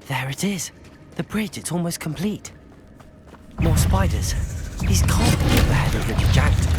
There it is. The bridge, it's almost complete. More spiders. These can't be at the head of the jackdaw.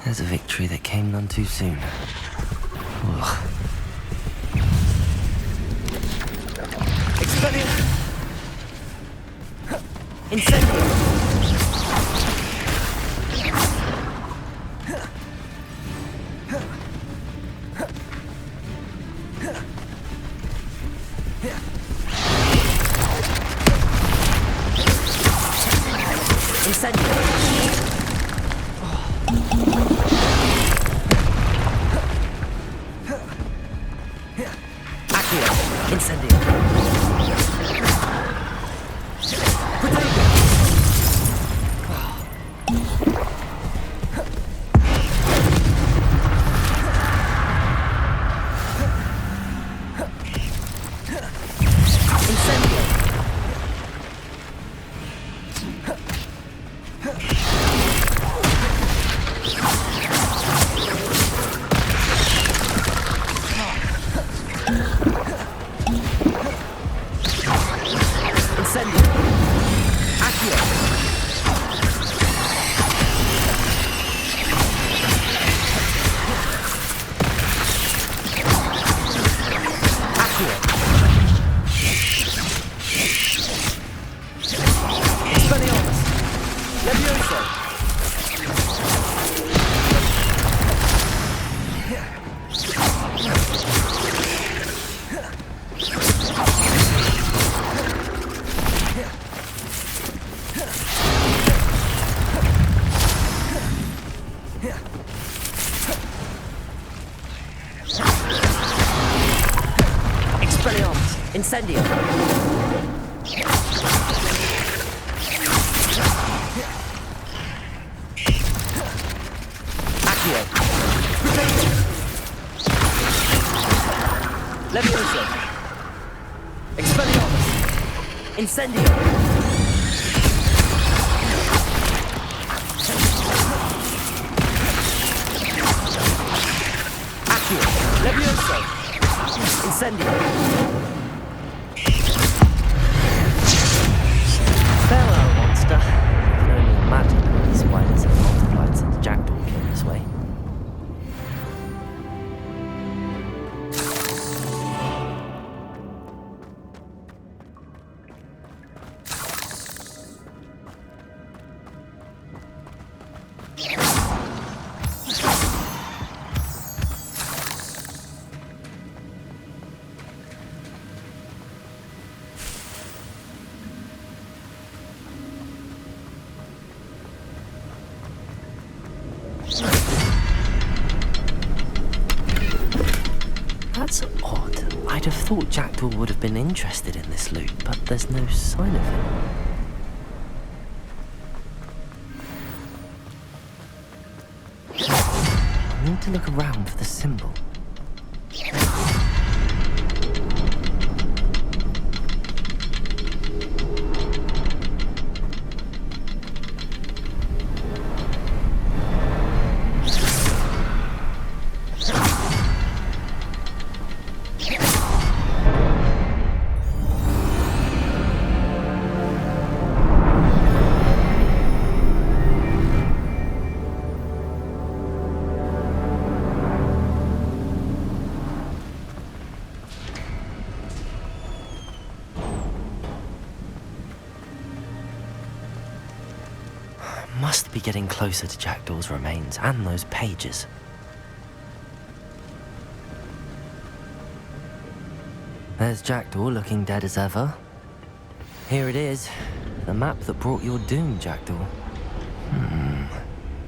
There's a victory that came none too soon. Ugh. Expelliarmus! Incendio! Incendio! Accio! Levioso! Expelliarmus! Incendio! Accio! Levioso! Incendio! Farewell, monster. I can only imagine how these spiders have multiplied since Jackdaw came this way. That's odd. I'd have thought Jackdaw would have been interested in this loot, but there's no sign of him. I need to look around for the symbol. Must be getting closer to Jackdaw's remains and those pages. There's Jackdaw looking dead as ever. Here it is. The map that brought your doom, Jackdaw.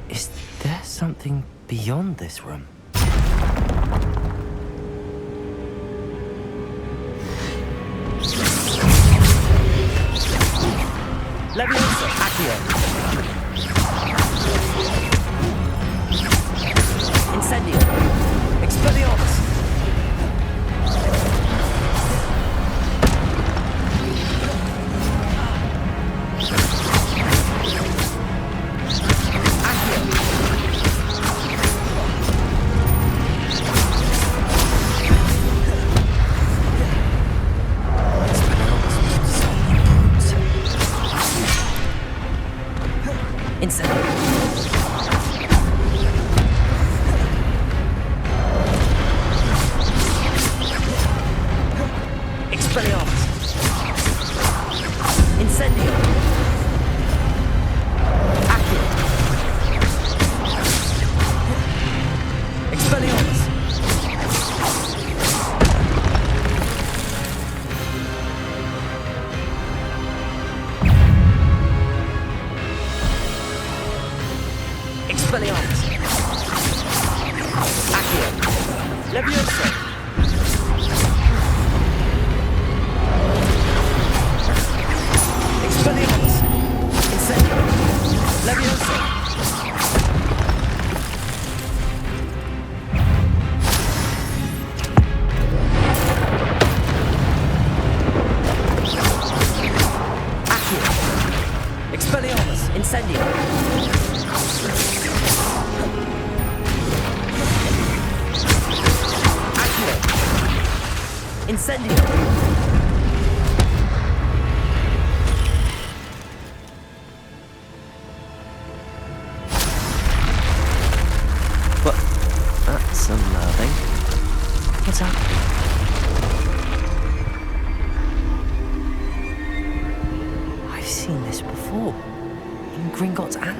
Is there something beyond this room? Leviosa, Accio. Incendio. Expelliarmus.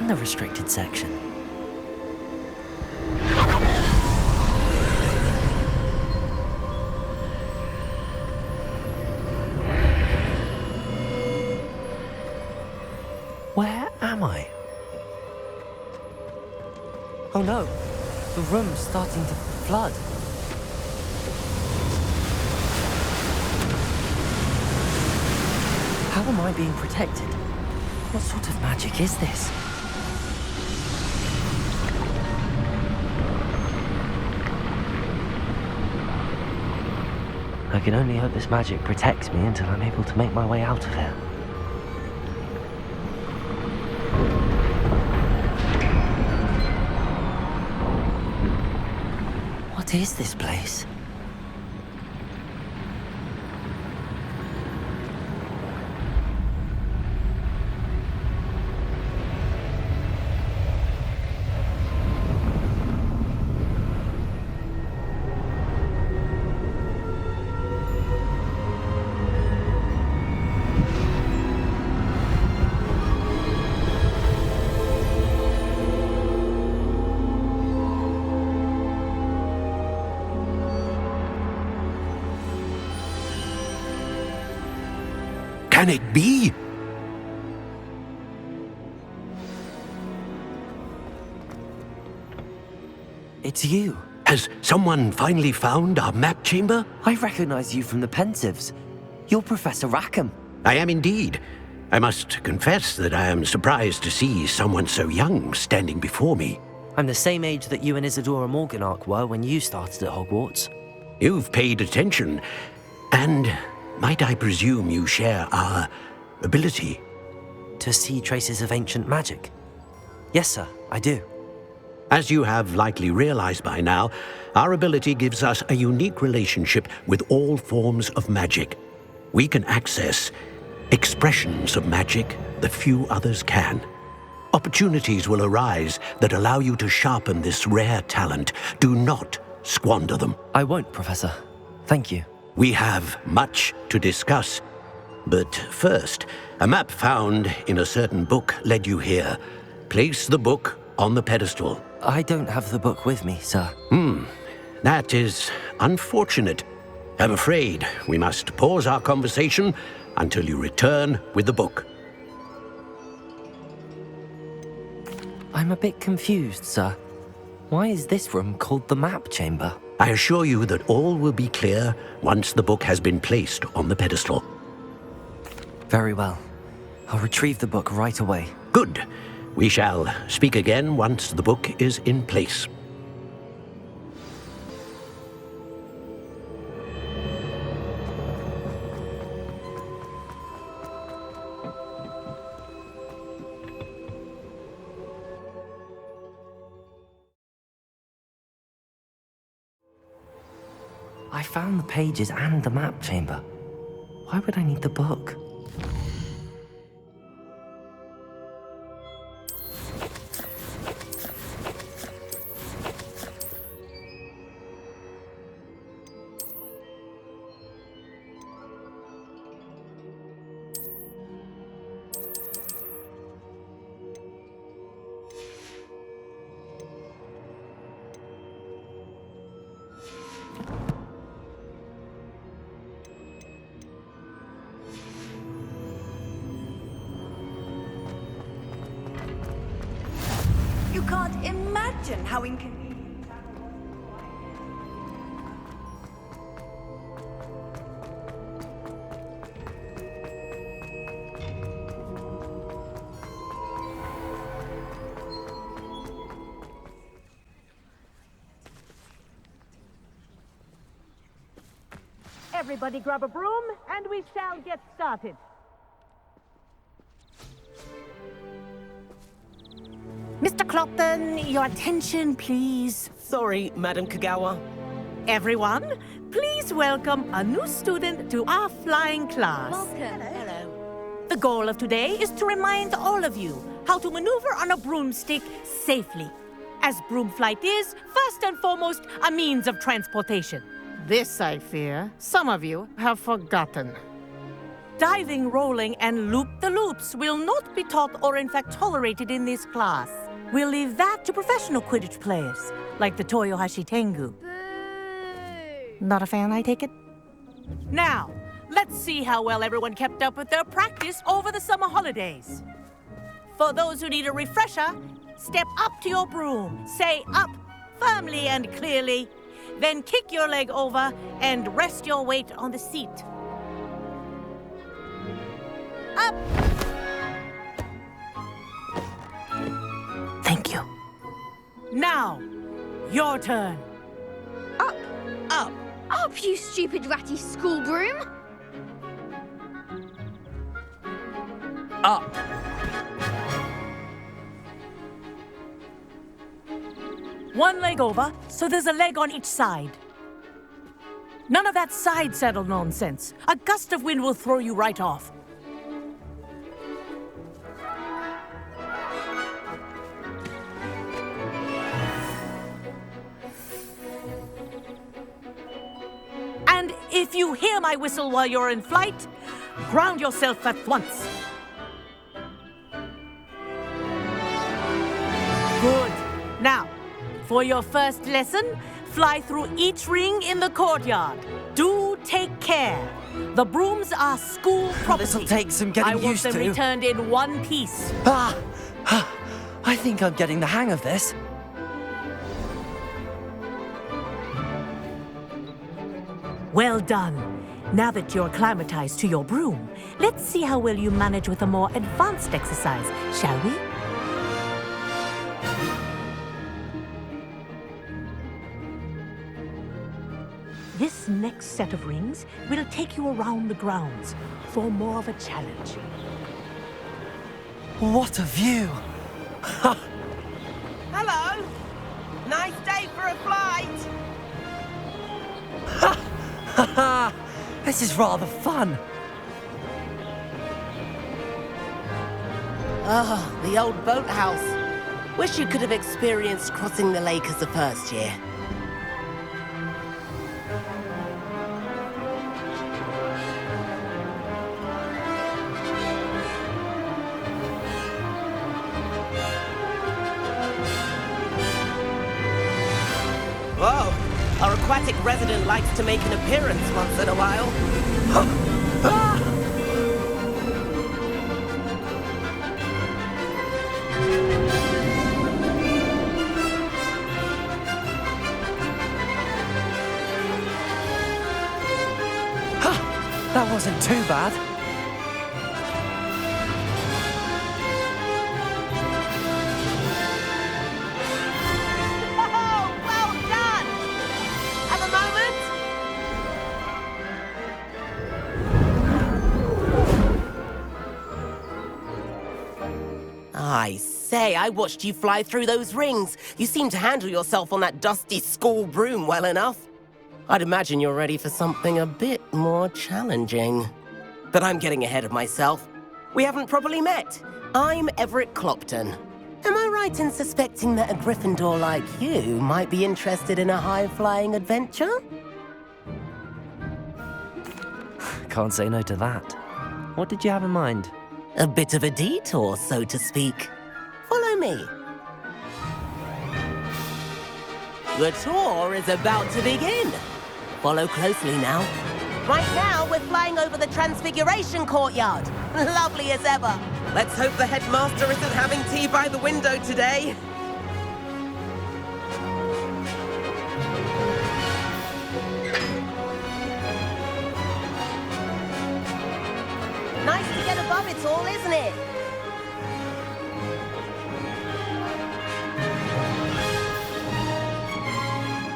Restricted section. Where am I? Oh no, the room's starting to flood. How am I being protected? What sort of magic is this? I can only hope this magic protects me until I'm able to make my way out of here. What is this place? Can it be? It's you. Has someone finally found our map chamber? I recognize you from the Pensives. You're Professor Rackham. I am indeed. I must confess that I am surprised to see someone so young standing before me. I'm the same age that you and Isadora Morganach were when you started at Hogwarts. You've paid attention, and might I presume you share our ability? To see traces of ancient magic? Yes, sir, I do. As you have likely realized by now, our ability gives us a unique relationship with all forms of magic. We can access expressions of magic that few others can. Opportunities will arise that allow you to sharpen this rare talent. Do not squander them. I won't, Professor. Thank you. We have much to discuss. But first, a map found in a certain book led you here. Place the book on the pedestal. I don't have the book with me, sir. That is unfortunate. I'm afraid we must pause our conversation until you return with the book. I'm a bit confused, sir. Why is this room called the map chamber? I assure you that all will be clear once the book has been placed on the pedestal. Very well. I'll retrieve the book right away. Good. We shall speak again once the book is in place. I found the pages and the map chamber. Why would I need the book? You can't imagine how inconvenient. Everybody grab a broom, and we shall get started. Mr. Clopton, your attention, please. Sorry, Madam Kagawa. Everyone, please welcome a new student to our flying class. Welcome. Hello. The goal of today is to remind all of you how to maneuver on a broomstick safely, as broom flight is, first and foremost, a means of transportation. This, I fear, some of you have forgotten. Diving, rolling, and loop-the-loops will not be taught or in fact tolerated in this class. We'll leave that to professional Quidditch players, like the Toyohashi Tengu. Not a fan, I take it? Now, let's see how well everyone kept up with their practice over the summer holidays. For those who need a refresher, step up to your broom, say up firmly and clearly, then kick your leg over and rest your weight on the seat. Up! Thank you. Now, your turn. Up. Up. Up, you stupid ratty school broom. Up. One leg over, so there's a leg on each side. None of that side saddle nonsense. A gust of wind will throw you right off. And if you hear my whistle while you're in flight, ground yourself at once. Good. Now, for your first lesson, fly through each ring in the courtyard. Do take care. The brooms are school property. This'll take some getting I want used them to. returned in one piece. I think I'm getting the hang of this. Well done. Now that you're acclimatized to your broom, let's see how well you manage with a more advanced exercise, shall we? This next set of rings will take you around the grounds for more of a challenge. What a view! Hello. Nice day for a flight. This is rather fun. Oh, the old boathouse. Wish you could have experienced crossing the lake as the first year. Whoa! Our aquatic resident likes to make an appearance once in a while. wasn't too bad. Oh, well done! Have a moment? I say, I watched you fly through those rings. You seem to handle yourself on that dusty school broom well enough. I'd imagine you're ready for something a bit more challenging. But I'm getting ahead of myself. We haven't properly met. I'm Everett Clopton. Am I right in suspecting that a Gryffindor like you might be interested in a high-flying adventure? Can't say no to that. What did you have in mind? A bit of a detour, so to speak. Follow me. The tour is about to begin. Follow closely now. Right now, we're flying over the Transfiguration Courtyard. Lovely as ever. Let's hope the headmaster isn't having tea by the window today. Nice to get above it all, isn't it?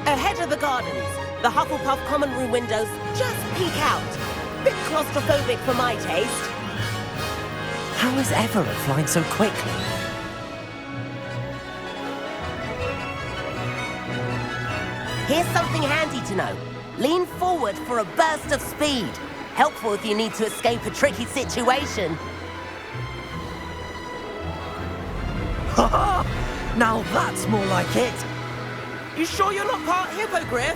Ahead of the gardens, the Hufflepuff common room windows just peek out. Bit claustrophobic for my taste. How is Everett flying so quickly? Here's something handy to know. Lean forward for a burst of speed. Helpful if you need to escape a tricky situation. Now that's more like it. You sure you're not part hippogriff?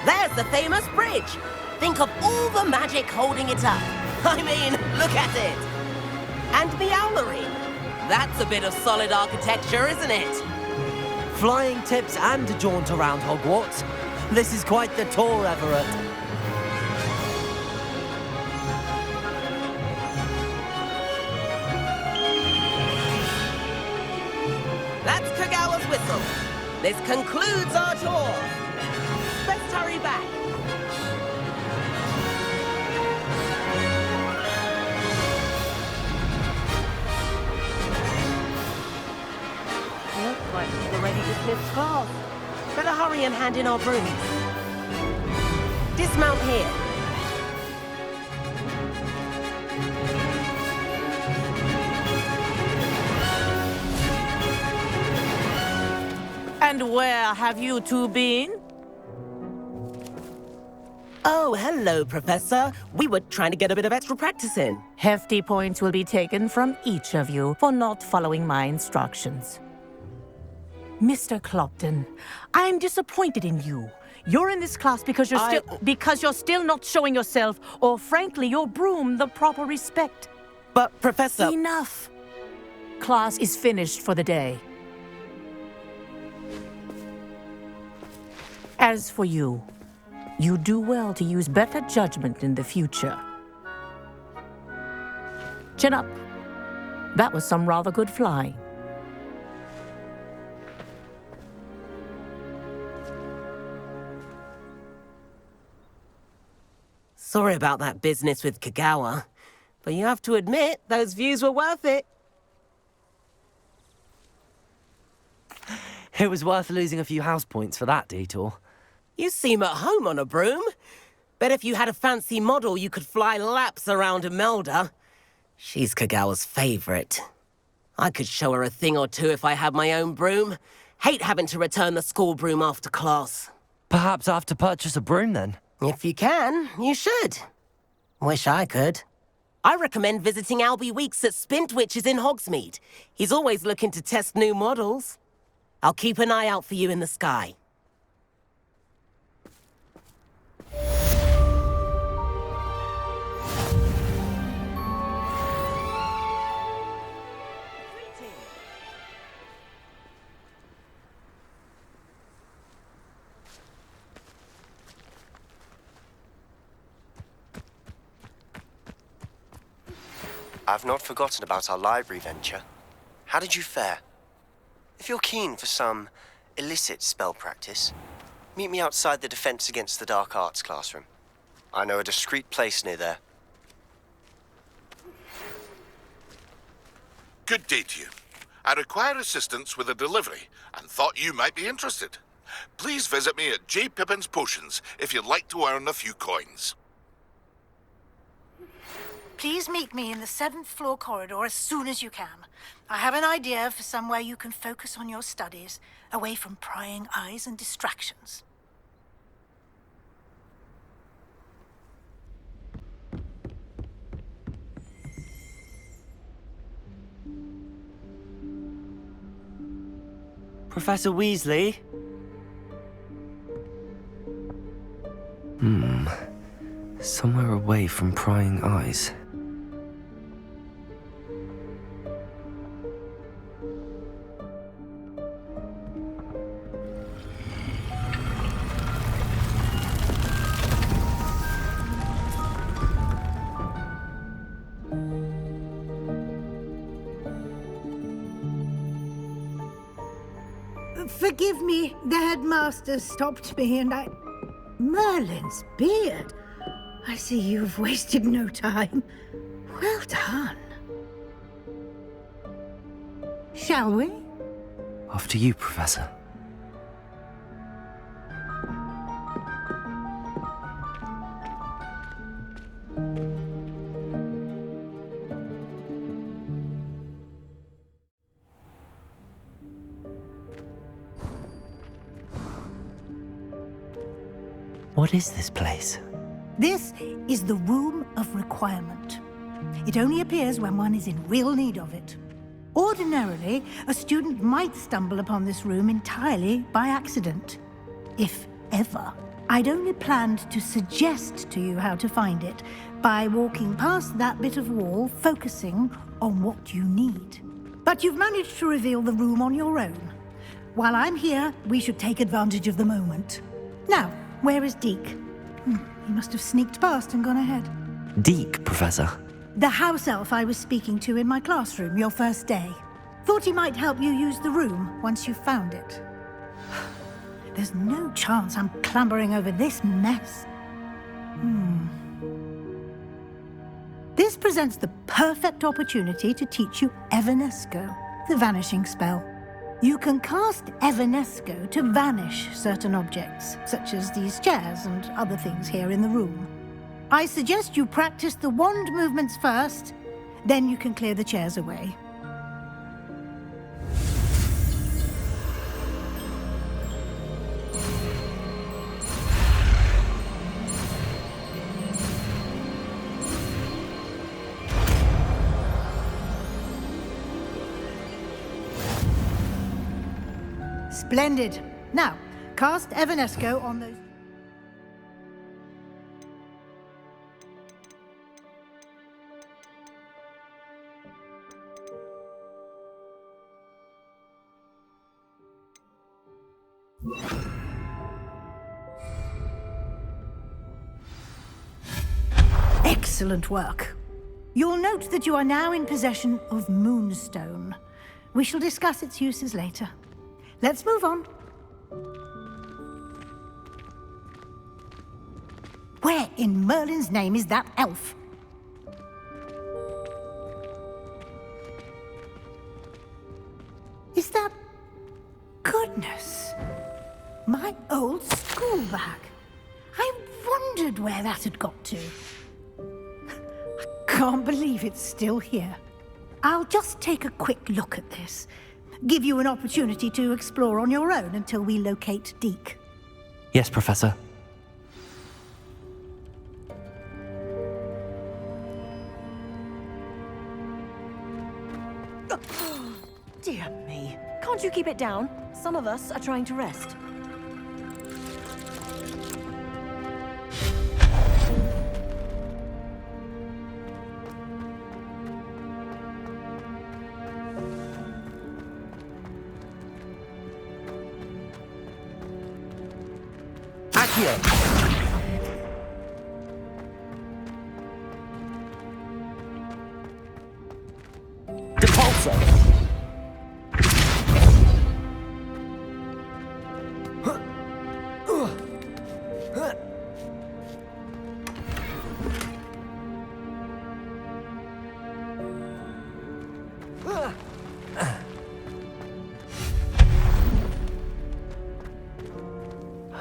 There's the famous bridge. Think of all the magic holding it up. I mean, look at it. And the owlery. That's a bit of solid architecture, isn't it? Flying tips and a jaunt around Hogwarts. This is quite the tour, Everett. That's Kagawa's whistle. This concludes our tour. Let's hurry back. Looks like we've already dismissed class. Better hurry and hand in our brooms. Dismount here. And where have you two been? Oh, hello, Professor. We were trying to get a bit of extra practice in. Hefty points will be taken from each of you for not following my instructions. Mr. Clopton, I'm disappointed in you. You're in this class because you're still not showing yourself, or frankly, your broom the proper respect. But, Professor... Enough. Class is finished for the day. As for you, you do well to use better judgment in the future. Chin up. That was some rather good flying. Sorry about that business with Kagawa, but you have to admit, those views were worth it. It was worth losing a few house points for that detour. You seem at home on a broom. Bet if you had a fancy model, you could fly laps around Imelda. She's Kagawa's favorite. I could show her a thing or two if I had my own broom. Hate having to return the school broom after class. Perhaps I have to purchase a broom then. If you can, you should. Wish I could. I recommend visiting Albie Weeks at Spintwitches in Hogsmeade. He's always looking to test new models. I'll keep an eye out for you in the sky. I've not forgotten about our library venture. How did you fare? If you're keen for some illicit spell practice, Meet me outside the Defense Against the Dark Arts classroom. I know a discreet place near there. Good day to you. I require assistance with a delivery and thought you might be interested. Please visit me at J. Pippin's Potions if you'd like to earn a few coins. Please meet me in the 7th floor corridor as soon as you can. I have an idea for somewhere you can focus on your studies, away from prying eyes and distractions. Professor Weasley? Somewhere away from prying eyes. Forgive me, the headmaster stopped me and Merlin's beard. I see you've wasted no time. Well done. Shall we? After you, Professor. What is this place? This is the Room of Requirement. It only appears when one is in real need of it. Ordinarily, a student might stumble upon this room entirely by accident, if ever. I'd only planned to suggest to you how to find it by walking past that bit of wall, focusing on what you need. But you've managed to reveal the room on your own. While I'm here, we should take advantage of the moment. Now, where is Deke? He must have sneaked past and gone ahead. Deke, Professor. The house elf I was speaking to in my classroom your first day. Thought he might help you use the room once you found it. There's no chance I'm clambering over this mess. This presents the perfect opportunity to teach you Evanesco, the vanishing spell. You can cast Evanesco to vanish certain objects, such as these chairs and other things here in the room. I suggest you practice the wand movements first, then you can clear the chairs away. Splendid. Now, cast Evanesco on those... Excellent work. You'll note that you are now in possession of Moonstone. We shall discuss its uses later. Let's move on. Where in Merlin's name is that elf? Is that... Goodness. My old school bag. I wondered where that had got to. I can't believe it's still here. I'll just take a quick look at this. Give you an opportunity to explore on your own until we locate Deke. Yes, Professor. Dear me. Can't you keep it down? Some of us are trying to rest.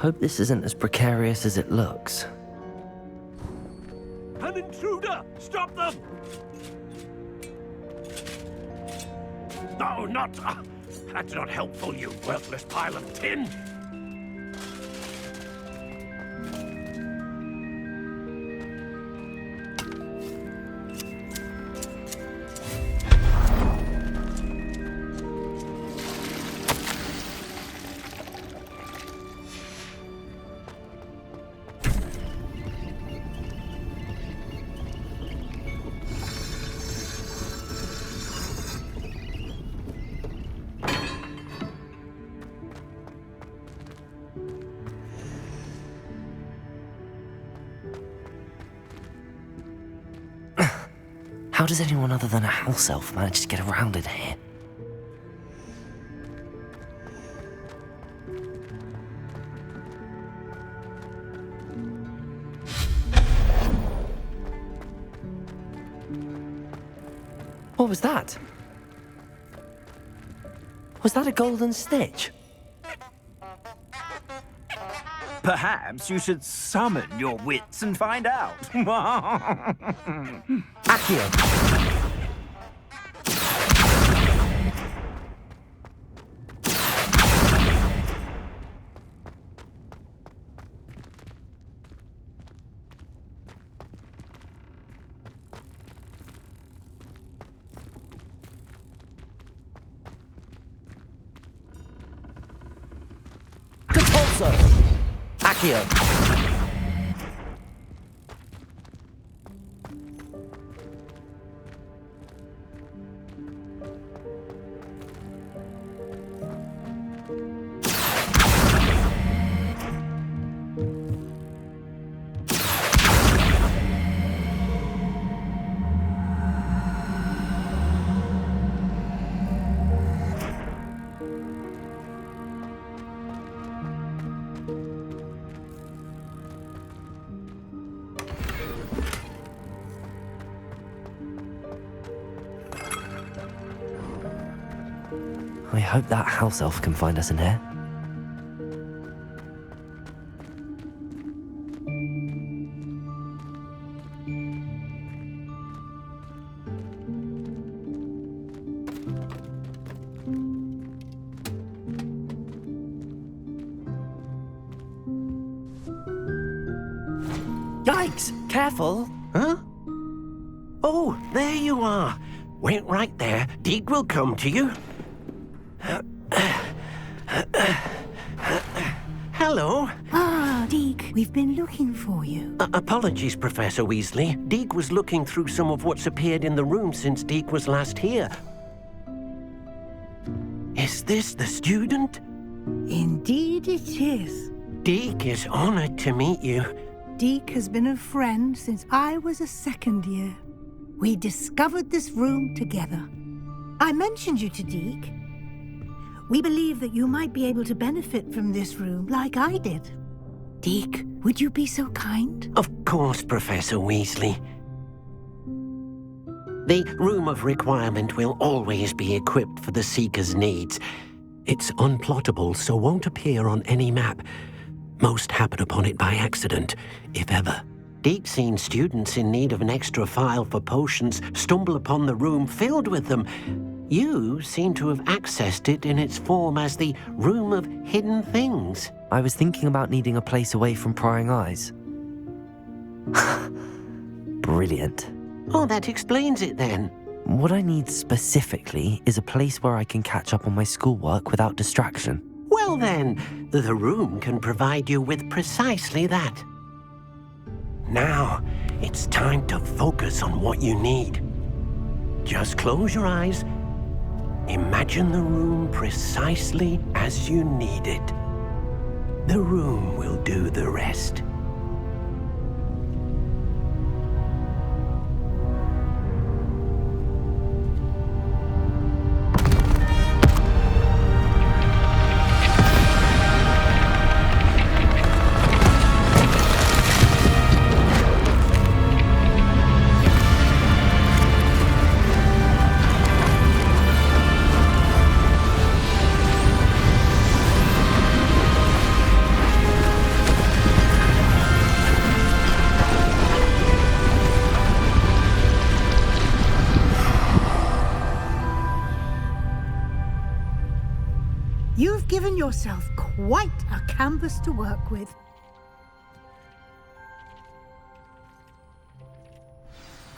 Hope this isn't as precarious as it looks. An intruder! Stop them! No, not... that's not helpful, you worthless pile of tin! How does anyone other than a house elf manage to get around in here? What was that? Was that a golden snitch? Perhaps you should summon your wits and find out. Accio! Accio! I hope that house elf can find us in here. Yikes! Careful! Huh? Oh, there you are. Wait right there. Deek will come to you. Hello. Ah, Deek, we've been looking for you. Apologies, Professor Weasley. Deek was looking through some of what's appeared in the room since Deek was last here. Is this the student? Indeed it is. Deek is honored to meet you. Deek has been a friend since I was a second year. We discovered this room together. I mentioned you to Deek. We believe that you might be able to benefit from this room like I did. Deek, would you be so kind? Of course, Professor Weasley. The Room of Requirement will always be equipped for the Seeker's needs. It's unplottable, so won't appear on any map. Most happen upon it by accident, if ever. Deek's seen students in need of an extra file for potions stumble upon the room filled with them. You seem to have accessed it in its form as the Room of Hidden Things. I was thinking about needing a place away from prying eyes. Brilliant. Oh, that explains it then. What I need specifically is a place where I can catch up on my schoolwork without distraction. Well then, the room can provide you with precisely that. Now, it's time to focus on what you need. Just close your eyes. Imagine the room precisely as you need it. The room will do the rest. given yourself quite a canvas to work with.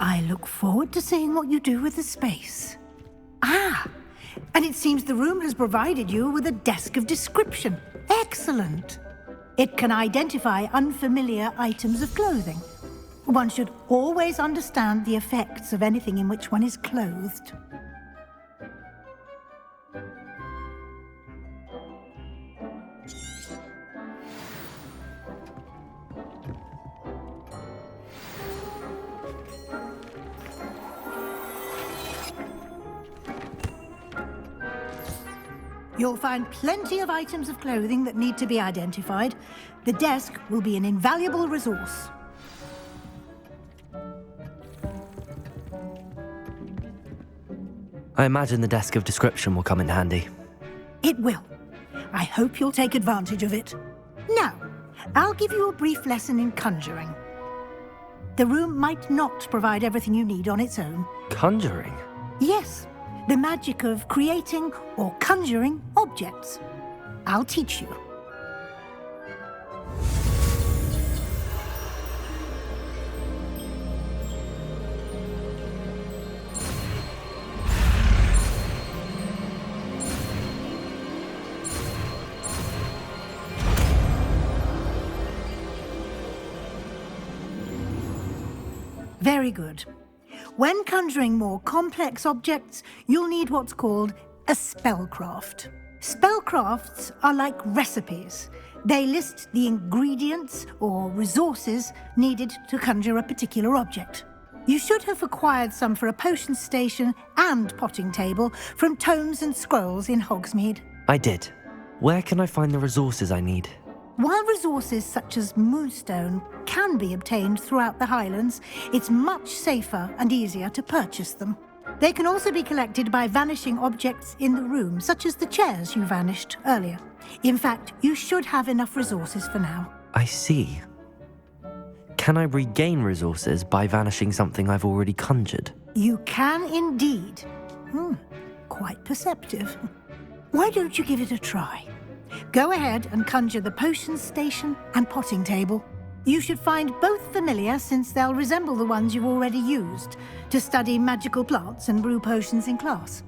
I look forward to seeing what you do with the space. Ah, and it seems the room has provided you with a desk of description. Excellent. It can identify unfamiliar items of clothing. One should always understand the effects of anything in which one is clothed. You'll find plenty of items of clothing that need to be identified. The desk will be an invaluable resource. I imagine the desk of description will come in handy. It will. I hope you'll take advantage of it. Now, I'll give you a brief lesson in conjuring. The room might not provide everything you need on its own. Conjuring? Yes, the magic of creating or conjuring objects. I'll teach you. Very good. When conjuring more complex objects, you'll need what's called a spellcraft. Spellcrafts are like recipes. They list the ingredients or resources needed to conjure a particular object. You should have acquired some for a potion station and potting table from tomes and scrolls in Hogsmeade. I did. Where can I find the resources I need? While resources such as moonstone can be obtained throughout the Highlands, it's much safer and easier to purchase them. They can also be collected by vanishing objects in the room, such as the chairs you vanished earlier. In fact, you should have enough resources for now. I see. Can I regain resources by vanishing something I've already conjured? You can indeed. Quite perceptive. Why don't you give it a try? Go ahead and conjure the potion station and potting table. You should find both familiar, since they'll resemble the ones you've already used to study magical plants and brew potions in class.